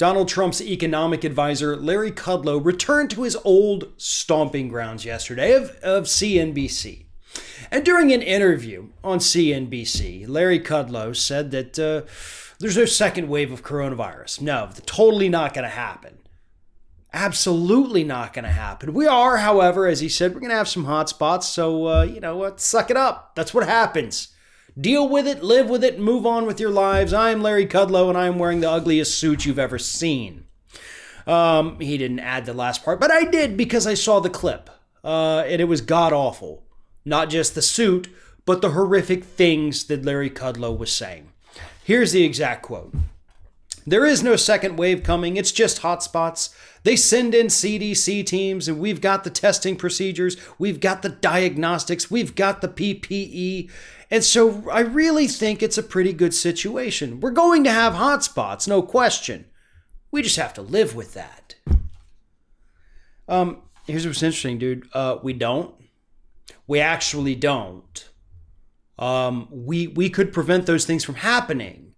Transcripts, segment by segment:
Donald Trump's economic advisor, Larry Kudlow, returned to his old stomping grounds yesterday of CNBC. And during an interview on CNBC, Larry Kudlow said that there's no second wave of coronavirus. No, totally not going to happen. Absolutely not going to happen. We are, however, as he said, we're going to have some hot spots. So, you know what? Suck it up. That's what happens. Deal with it, live with it, and move on with your lives. I'm Larry Kudlow, and I'm wearing the ugliest suit you've ever seen. He didn't add the last part, but I did because I saw the clip. And it was god-awful. Not just the suit, but the horrific things that Larry Kudlow was saying. Here's the exact quote. There is no second wave coming. It's just hotspots. They send in CDC teams, and we've got the testing procedures. We've got the diagnostics. We've got the PPE. And so I really think it's a pretty good situation. We're going to have hotspots, no question. We just have to live with that. Here's what's interesting, dude. We don't. We actually don't. We could prevent those things from happening.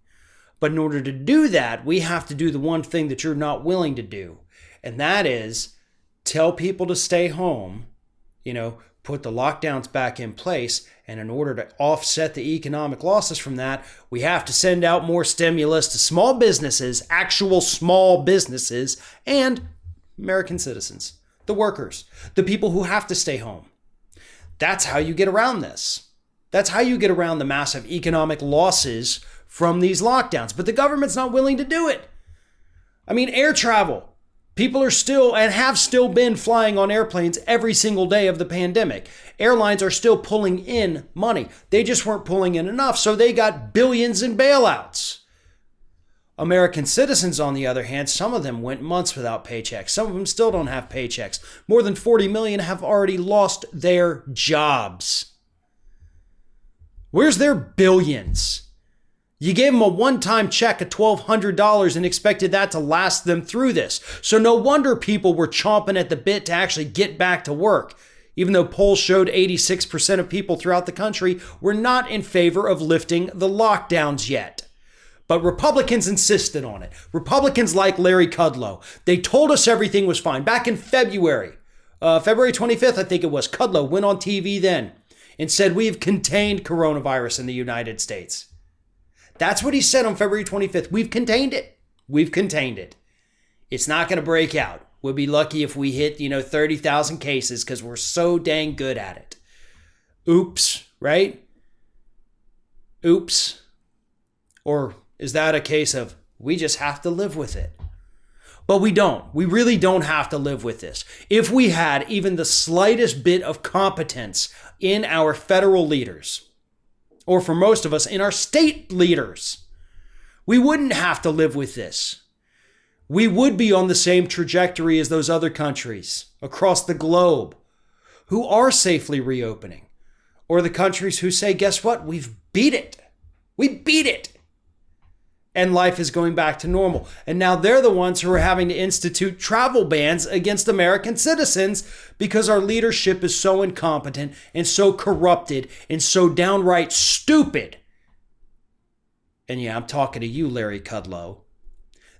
But in order to do that, we have to do the one thing that you're not willing to do. And that is tell people to stay home, put the lockdowns back in place. And in order to offset the economic losses from that, we have to send out more stimulus to small businesses, actual small businesses, and American citizens, the workers, the people who have to stay home. That's how you get around this. That's how you get around the massive economic losses from these lockdowns. But the government's not willing to do it. I mean, air travel. People are still and have still been flying on airplanes every single day of the pandemic. Airlines are still pulling in money. They just weren't pulling in enough, so they got billions in bailouts. American citizens, on the other hand, some of them went months without paychecks. Some of them still don't have paychecks. More than 40 million have already lost their jobs. Where's their billions? You gave them a one-time check of $1,200 and expected that to last them through this. So no wonder people were chomping at the bit to actually get back to work, even though polls showed 86% of people throughout the country were not in favor of lifting the lockdowns yet. But Republicans insisted on it. Republicans like Larry Kudlow. They told us everything was fine. Back in February 25th, I think it was, Kudlow went on TV then and said, "We've contained coronavirus in the United States." That's what he said on February 25th. We've contained it. We've contained it. It's not going to break out. We'll be lucky if we hit, 30,000 cases because we're so dang good at it. Oops, right? Oops. Or is that a case of we just have to live with it? But we don't. We really don't have to live with this. If we had even the slightest bit of competence in our federal leaders, or for most of us, in our state leaders, we wouldn't have to live with this. We would be on the same trajectory as those other countries across the globe who are safely reopening, or the countries who say, guess what? We've beat it. We beat it. And life is going back to normal. And now they're the ones who are having to institute travel bans against American citizens because our leadership is so incompetent and so corrupted and so downright stupid. And yeah, I'm talking to you, Larry Kudlow,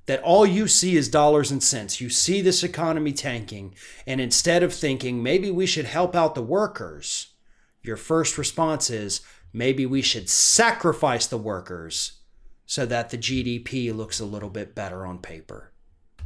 that all you see is dollars and cents. You see this economy tanking, and instead of thinking maybe we should help out the workers, your first response is maybe we should sacrifice the workers so that the GDP looks a little bit better on paper.